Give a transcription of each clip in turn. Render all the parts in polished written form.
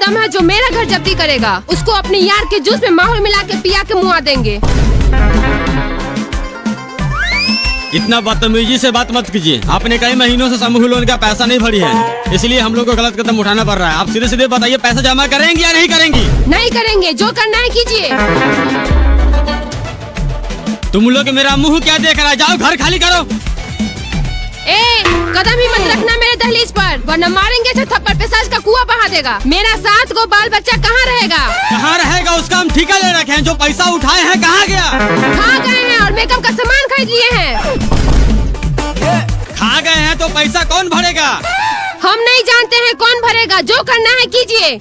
दम है जो मेरा घर जब्ती करेगा, उसको अपने यार के जूस में माहौल मिला के पिया के मुआ देंगे। इतना बदतमीजी से बात मत कीजिए। आपने कई महीनों से समूह लोन का पैसा नहीं भरी है, इसलिए हम लोग को गलत कदम उठाना पड़ रहा है। आप सीधे सीधे बताइए, पैसा जमा करेंगी या नहीं करेंगी? नहीं करेंगे, जो करना है कीजिए। तुम लोग मेरा मुंह क्या देख रहा है? जाओ घर खाली करो। ए, कदम ही मत रखना मेरे दहलीज पर, वरना मारेंगे तो थप्पड़ पेशाच का कुआं बहा देगा। मेरा 7 गो बाल बच्चा कहाँ रहेगा? कहाँ रहेगा? उसका हम ठेका ले रखे हैं। जो पैसा उठाए हैं कहाँ गया? खा गए हैं और मेकअप का सामान खरीद लिए हैं। खा गए हैं तो पैसा कौन भरेगा? हम नहीं जानते हैं कौन भरेगा, जो करना है कीजिए।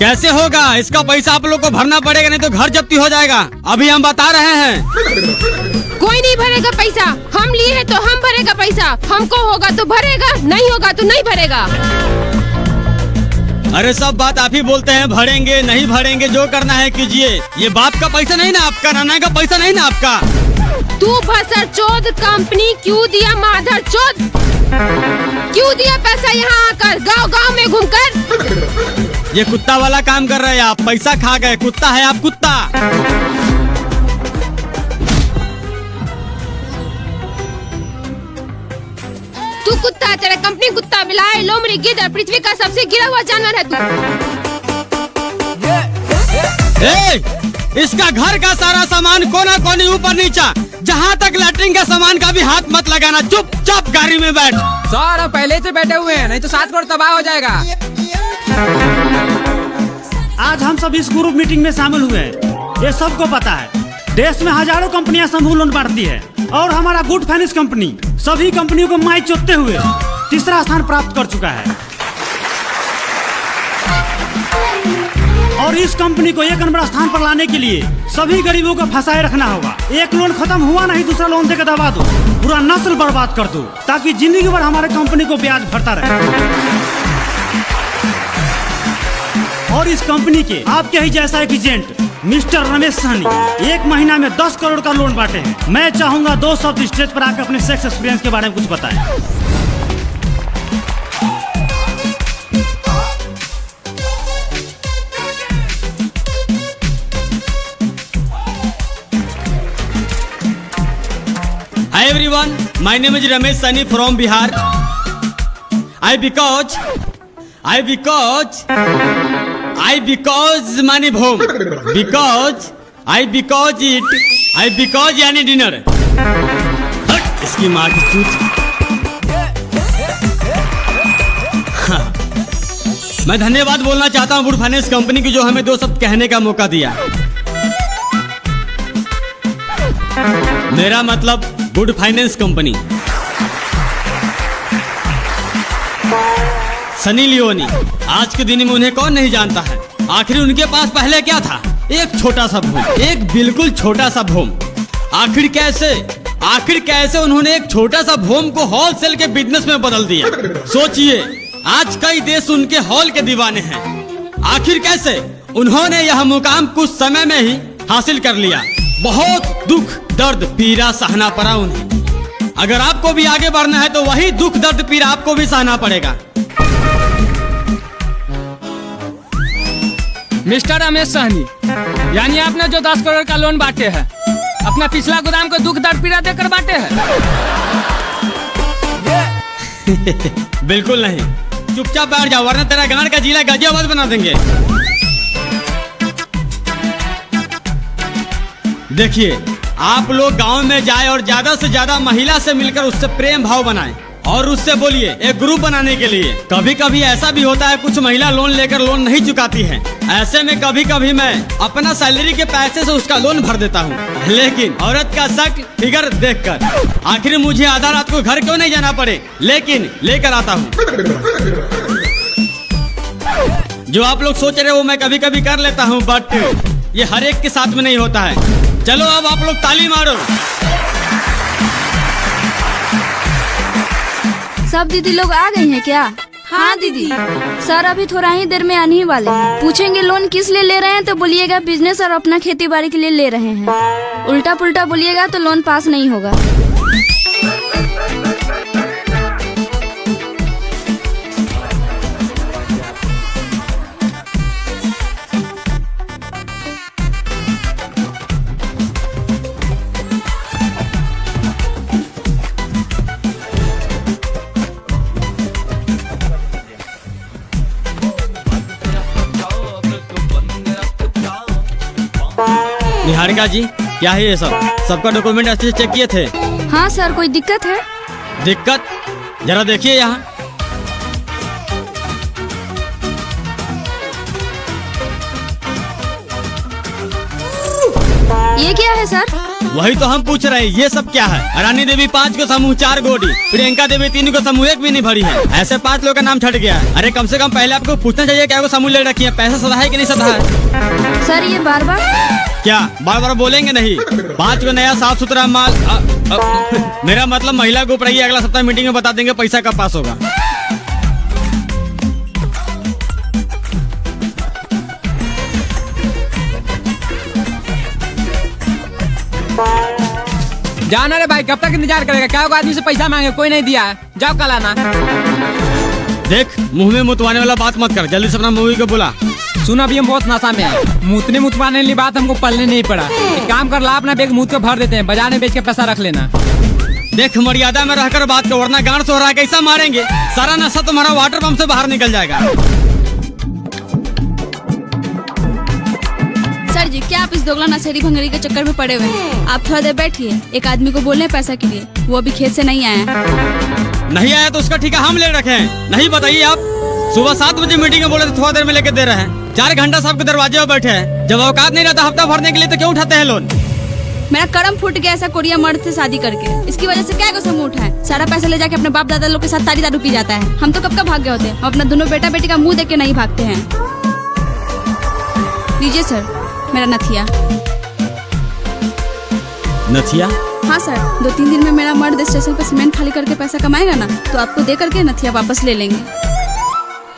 कैसे होगा? इसका पैसा आप लोग को भरना पड़ेगा, नहीं तो घर जब्ती हो जाएगा। अभी हम बता रहे हैं। कोई नहीं भरेगा पैसा, हम लिए हैं तो हम भरेगा पैसा। हमको होगा तो भरेगा, नहीं होगा तो नहीं भरेगा। अरे सब बात आप ही बोलते हैं, भरेंगे नहीं भरेंगे, जो करना है कीजिए। ये बाप का पैसा नहीं ना आपका, नाना का पैसा नहीं ना आपका। तू भसर चोद, कंपनी क्यों दिया माधर चोद? क्यों दिया पैसा यहाँ आकर, गांव गांव में घूमकर? ये कुत्ता वाला काम कर रहे हैं आप। पैसा खा गए, कुत्ता है आप, कुत्ता। तू कुत्ता, तेरा कंपनी कुत्ता, बिलाई, लोमड़ी, गिद्ध, पृथ्वी का सबसे गिरा हुआ जानवर है तू। इसका घर का सारा सामान कोना कोनी ऊपर नीचा, जहाँ तक लैट्रिन का सामान का भी हाथ मत लगाना। चुपचाप गाड़ी में बैठ। सर हम पहले से बैठे हुए हैं, नहीं तो 7 करोड़ तबाह हो जाएगा। आज हम सब इस ग्रुप मीटिंग में शामिल हुए हैं। ये सबको पता है, देश में हजारों कंपनियां समूह लोन बांटती है और हमारा गुड फाइनेंस कंपनी सभी कंपनियों को माई चोतते हुए तीसरा स्थान प्राप्त कर चुका है। और इस कंपनी को 1 नंबर स्थान पर लाने के लिए सभी गरीबों को फंसाए रखना होगा। एक लोन खत्म हुआ नहीं, दूसरा लोन देकर दबा दो, पूरा नस्ल बर्बाद कर दो, ताकि जिंदगी भर हमारे कंपनी को ब्याज भरता रहे। और इस कंपनी के आपके ही जैसा एक एजेंट मिस्टर रमेश सहनी 1 महीना में 10 करोड़ का लोन बांटे हैं। मैं चाहूंगा 2 शब्द स्टेज पर आकर अपने सेक्स एक्सपीरियंस के बारे में कुछ बताएं। Hi everyone, my name is Ramesh Sani from Bihar. I because money home. because यानी डिनर। इसकी माँ की चूत। मैं धन्यवाद बोलना चाहता हूँ गुड फाइनेंस कंपनी की, जो हमें 2 शब्द कहने का मौका दिया। मेरा मतलब good finance company. Sunny Leone, आज के दिन में उन्हें कौन नहीं जानता है। आखिर उनके पास पहले क्या था? एक छोटा सा भूम, एक बिल्कुल छोटा सा भूम। आखिर कैसे उन्होंने एक छोटा सा भूम को होलसेल के बिजनेस में बदल दिया। सोचिए, आज कई देश उनके हॉल के दीवाने हैं। आखिर कैसे उन्होंने यह मुकाम कुछ समय में ही हासिल कर लिया। बहुत दुख दर्द पीड़ा सहना पड़ा उन्हें। अगर आपको भी आगे बढ़ना है तो वही दुख दर्द पीड़ा आपको भी सहना पड़ेगा। मिस्टर रमेश सहनी, यानी आपने जो 10 करोड़ का लोन बांटे हैं, अपना पिछला गोदाम को दुख दर्द पीड़ा देकर बांटे हैं? बिल्कुल नहीं। चुपचाप बैठ जाओ, वरना तेरा गांड का जिला गाजियाबाद बना देंगे। देखिए, आप लोग गांव में जाए और ज्यादा से ज्यादा महिला से मिलकर उससे प्रेम भाव बनाएं और उससे बोलिए एक ग्रुप बनाने के लिए। कभी कभी ऐसा भी होता है, कुछ महिला लोन लेकर लोन नहीं चुकाती हैं। ऐसे में कभी कभी मैं अपना सैलरी के पैसे से उसका लोन भर देता हूँ, लेकिन औरत का शक्ल फिगर देखकर। आखिर मुझे आधा रात को घर क्यों नहीं जाना पड़े, लेकिन लेकर आता हूँ। जो आप लोग सोच रहे हो मैं कभी कभी कर लेता हूँ, बट ये हर एक के साथ में नहीं होता है। चलो अब आप लोग ताली मारो। सब दीदी लोग आ गई हैं क्या? हाँ दीदी। सर अभी थोड़ा ही देर में आने ही वाले हैं। पूछेंगे लोन किस लिए ले रहे हैं तो बोलिएगा बिजनेस और अपना खेती बाड़ी के लिए ले रहे हैं। उल्टा पुल्टा बोलिएगा तो लोन पास नहीं होगा। निहारिका जी, क्या है ये सब? सबका डॉक्यूमेंट अच्छे से चेक किए थे? हाँ सर, कोई दिक्कत है? दिक्कत? जरा देखिए यहाँ। ये क्या है सर? वही तो हम पूछ रहे हैं, ये सब क्या है? रानी देवी 5 को समूह 4 गोडी, प्रियंका देवी 3 को समूह 1 भी नहीं भरी है। ऐसे 5 लोगों का नाम छट गया है। अरे कम से कम पहले आपको पूछना चाहिए क्या वो समूह ले रखी है, पैसा सदा है कि नहीं सदा है? सर ये बार बार क्या बार बार बोलेंगे नहीं? 5 को नया साफ सुथरा माल मेरा मतलब महिला ग्रुप रही है। अगला सप्ताह मीटिंग में बता देंगे पैसा कब पास होगा। जाना रे भाई, कब तक इंतजार करेगा? क्या होगा, आदमी से पैसा मांगे, कोई नहीं दिया है। जाओ कल आना। देख, मुंह में मुतवाने वाला बात मत कर, जल्दी से अपना मूवी को बुला। सुन, अभी हम बहुत नशा में हैं। मुतवाने वाली बात हमको पलने नहीं पड़ा। एक काम कर ला, अपना बैग मुँह को भर देते हैं, बाजार में बेच के पैसा रख लेना। देख, मर्यादा में रहकर बात कर, वरना गांड सोहरा कैसा मारेंगे। सारा नशा तुम्हारा वाटर पंप से बाहर निकल जाएगा। सर जी, क्या आप इस दोगला नशेड़ी भंगड़ी के चक्कर में पड़े हुए हैं? आप थोड़ा देर बैठिए, एक आदमी को बोलने पैसा के लिए, वो अभी खेत से नहीं आया है। नहीं आया तो उसका ठेका हम ले रखे हैं। नहीं बताइए आप, सुबह 7 बजे मीटिंग में बोले तो थोड़ा देर में लेके दे रहे हैं। 4 घंटा सबके दरवाजे पर बैठे हैं। जब औकात नहीं रहता हफ्ता भरने के लिए तो क्यों उठाते हैं लोन? मेरा करम फूट गया ऐसा कोरिया मर्द से शादी करके। इसकी वजह से क्या को समूह उठा है? सारा पैसा ले जाके अपने बाप दादा लोग के साथ तारी दारू पी जाता है। हम तो कब का भाग गए होते हैं। हम अपना दोनों बेटा बेटी का मुंह देख के नहीं भागते हैं। लीजिए सर, मेरा नथिया। नथिया? हाँ सर, 2-3 दिन में मेरा मर्द स्टेशन पर सीमेंट खाली करके पैसा कमाएगा ना, तो आपको दे करके नथिया वापस ले लेंगे।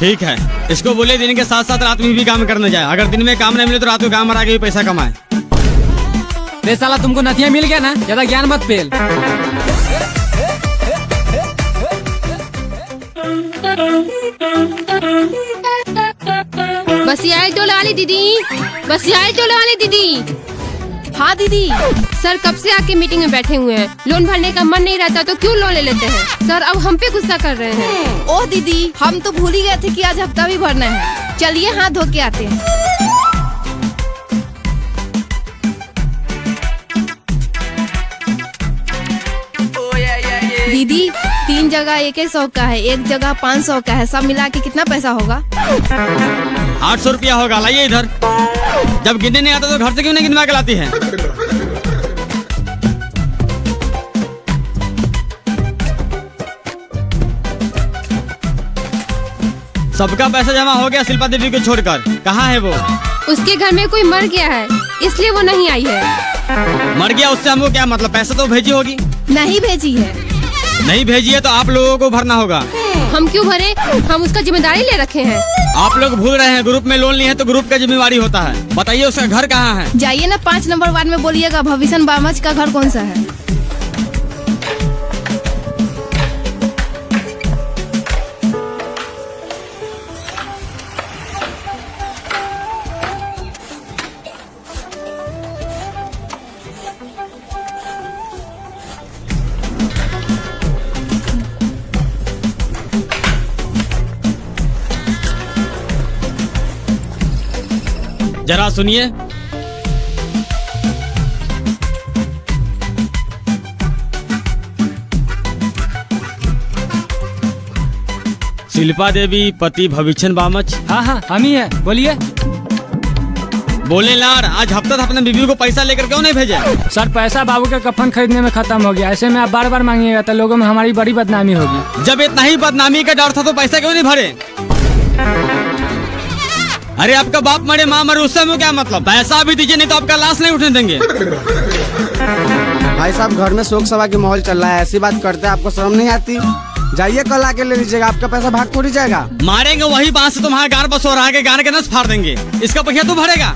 ठीक है, इसको बोले दिन के साथ साथ रात में भी काम करने जाए। अगर दिन में काम नहीं मिले तो रात को काम मरा के भी पैसा कमाए। रे साला, तुमको नथिया मिल गया ना, ज्यादा ज्ञान मत फेल। बस यही तो लगा ली दीदी, बस यही तो लगा ली दीदी। हाँ दीदी, सर कब से आके मीटिंग में बैठे हुए हैं। लोन भरने का मन नहीं रहता तो क्यों लोन ले लेते हैं? सर अब हम पे गुस्सा कर रहे हैं। ओह दीदी, हम तो भूल ही गए थे कि आज हफ्ता भी भरना है। चलिए हाथ धो के आते हैं। दीदी, 3 जगह 100 का है, 1 जगह 500 का है, सब मिला के कितना पैसा होगा? 800 रुपया होगा। लाइए इधर। जब गिनने नहीं आता तो घर से क्यों नहीं गिनवा के लाती है? सबका पैसा जमा हो गया शिल्पा देवी को छोड़कर। कहाँ है वो? उसके घर में कोई मर गया है, इसलिए वो नहीं आई है। मर गया उससे हमको क्या मतलब? पैसा तो भेजी होगी। नहीं भेजी है। नहीं भेजी है तो आप लोगों को भरना होगा। हम क्यों भरे? हम उसका जिम्मेदारी ले रखे हैं। आप लोग भूल रहे हैं, ग्रुप में लोन लिए हैं तो ग्रुप का जिम्मेवारी होता है। बताइए उसका घर कहाँ है? जाइए ना 5 नंबर वार्ड में बोलिएगा भविष्य बामच का घर कौन सा है। जरा सुनिए। शिल्पा देवी पति भविष्य बामच। हाँ हाँ, हम ही है, बोलिए। बोले लार, आज हफ्ता अपने बीवी को पैसा लेकर क्यों नहीं भेजे? सर, पैसा बाबू के कफन खरीदने में खत्म हो गया। ऐसे में आप बार बार मांगिएगा तो लोगों में हमारी बड़ी बदनामी होगी। जब इतना ही बदनामी का डर था तो पैसा क्यों नहीं भरे? अरे आपका बाप मरे माँ मरे, उससे हमें क्या मतलब? पैसा भी दीजिए, नहीं तो आपका लाश नहीं उठने देंगे। भाई साहब, घर में शोक सभा की माहौल चल रहा है, ऐसी बात करते हैं, आपको शर्म नहीं आती? जाइए कल आके ले लीजिएगा, आपका पैसा भाग थोड़ी जाएगा। मारेंगे वही बात से तुम्हारे गार पर सो रहा है, गार के नस फाड़ देंगे। इसका पैसा तू भरेगा?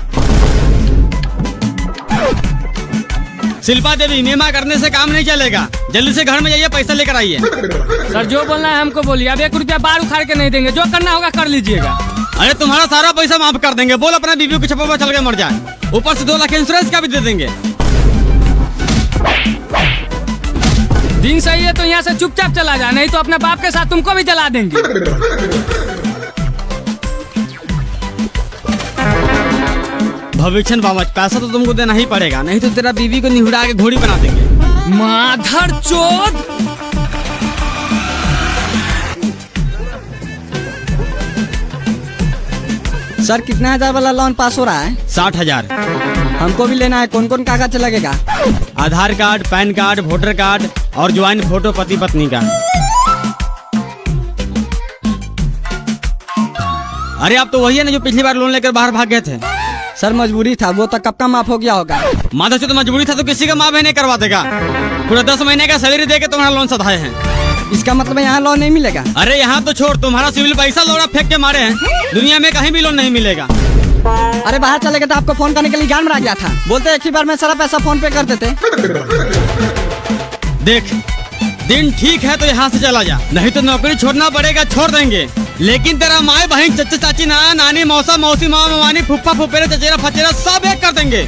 शिल्पा देवी, मेमा करने से काम नहीं चलेगा। जल्दी से घर में जाइए, पैसा लेकर आइए। सर, जो बोलना है हमको बोलिए। अब 1 रुपया बार उखाड़ के नहीं देंगे, जो करना होगा कर लीजिएगा। अरे तुम्हारा सारा पैसा माफ कर देंगे। बोल अपना बीवी को छप्पा पर चल के मर जाए, ऊपर से 2 लाख इंश्योरेंस का भी दे देंगे। दिन सही है तो यहाँ से चुपचाप चला जा, नहीं तो अपने बाप के साथ तुमको भी जला देंगे। भविष्य बाबा, पैसा तो तुमको देना ही पड़ेगा, नहीं तो तेरा बीवी को निहुरा के घोड़ी बना देंगे। माधर चोद। सर कितने हजार वाला लोन पास हो रहा है? 60,000। हमको भी लेना है, कौन कौन कागज लगेगा? Aadhaar card, PAN card, voter card और ज्वाइंट फोटो पति पत्नी का। अरे आप तो वही है ना जो पिछली बार लोन लेकर बाहर भाग गए थे। सर मजबूरी था, वो तो कब का माफ हो गया होगा। माधव से तो मजबूरी था तो किसी का माफ नहीं करवा देगा। पूरा 10 महीने का सैलरी देके तुम्हारा लोन सधाए हैं। इसका मतलब यहाँ लोन नहीं मिलेगा? अरे यहाँ तो छोड़, तुम्हारा सिविल पैसा लौड़ा फेंक के मारे हैं। दुनिया में कहीं भी लोन नहीं मिलेगा। अरे बाहर चले गए तो आपको फोन करने के लिए जान में आ गया था। बोलते एक ही बार में सारा पैसा फोन पे कर देते। देख, दिन ठीक है तो यहाँ से चला जा, नहीं तो नौकरी छोड़ना पड़ेगा। छोड़ देंगे, लेकिन तेरा माए बहन, चचा चाची, नाना नानी, मौसा मौसी, मामा मामी, फुफ्फा फुफेरे, चचेरा फचेरा सब एक कर देंगे।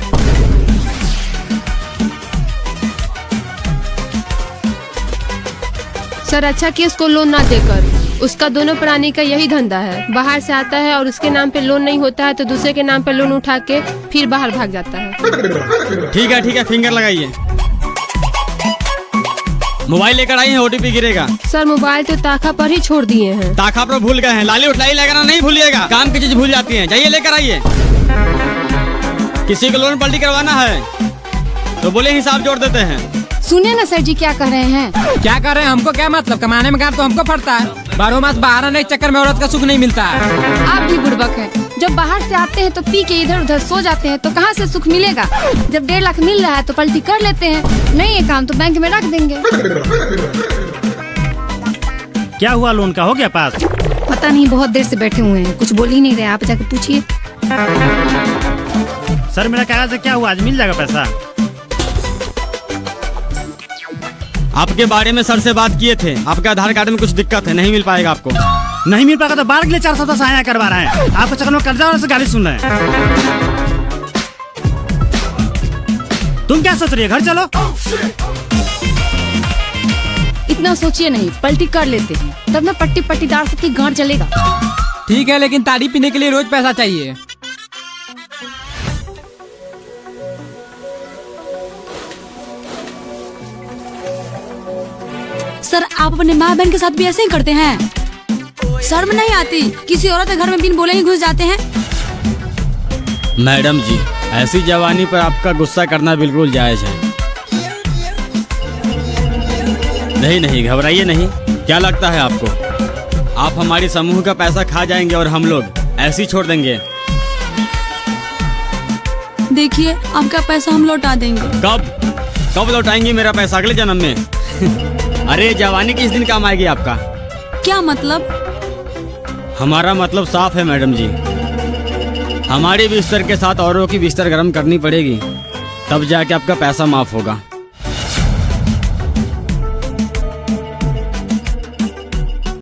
सर अच्छा कि उसको लोन ना देकर, उसका दोनों प्राणी का यही धंधा है। बाहर से आता है और उसके नाम पे लोन नहीं होता है तो दूसरे के नाम पे लोन उठा के फिर बाहर भाग जाता है। ठीक है, फिंगर लगाइए। मोबाइल लेकर आई है, OTP गिरेगा। सर मोबाइल तो ताखा पर ही छोड़ दिए हैं। ताखा पर भूल गए हैं, लाली उठलाई लगाना नहीं भूलिएगा। काम की चीज भूल जाती है, जाइए लेकर आइए। किसी को लोन पलटी करवाना है तो बोले हिसाब जोड़ देते हैं। सुनिए ना सर जी क्या कह रहे हैं। क्या कर रहे हैं? हमको क्या मतलब, कमाने में काम तो हमको पड़ता है। 12 मास बाहर आने के चक्कर में औरत का सुख नहीं मिलता है। आप भी बुड़बक हैं। जब बाहर से आते हैं तो पी के इधर उधर सो जाते हैं तो कहाँ से सुख मिलेगा। जब 1.5 लाख मिल रहा है तो पलटी कर लेते हैं, नहीं ये काम तो बैंक में रख देंगे। क्या हुआ, लोन का हो गया पास? पता नहीं, बहुत देर से बैठे हुए हैं, कुछ बोल ही नहीं रहे। आप जाके पूछिए। सर मेरा कागज से क्या हुआ, आज मिल जाएगा पैसा? आपके बारे में सर से बात किए थे, आपके आधार कार्ड में कुछ दिक्कत है, नहीं मिल पाएगा आपको। नहीं मिल पाएगा तो बार के लिए 410 आया करवा रहे हैं। आपको चक्कर में कर्जा वाले से गाली सुन रहे हैं। तुम क्या सोच रही है, घर चलो। इतना सोचिए नहीं, पलटी कर लेते हैं, तब ना पट्टी पट्टीदार सबकी गांठ चलेगा। ठीक है, लेकिन ताड़ी पीने के लिए रोज पैसा चाहिए। सर आप अपने माँ बहन के साथ भी ऐसे ही करते हैं? शर्म नहीं आती? किसी औरत के घर में बिन बोले ही घुस जाते हैं। मैडम जी, ऐसी जवानी पर आपका गुस्सा करना बिल्कुल जायज है। नहीं, घबराइए नहीं। क्या लगता है आपको, आप हमारी समूह का पैसा खा जाएंगे और हम लोग ऐसे ही छोड़ देंगे? देखिए आपका पैसा हम लौटा देंगे। कब लौटाएंगे मेरा पैसा? अगले जन्म में। अरे जवानी किस दिन काम आएगी आपका? क्या मतलब? हमारा मतलब साफ है मैडम जी, हमारे बिस्तर के साथ औरों की बिस्तर गर्म करनी पड़ेगी, तब जाके आपका पैसा माफ होगा।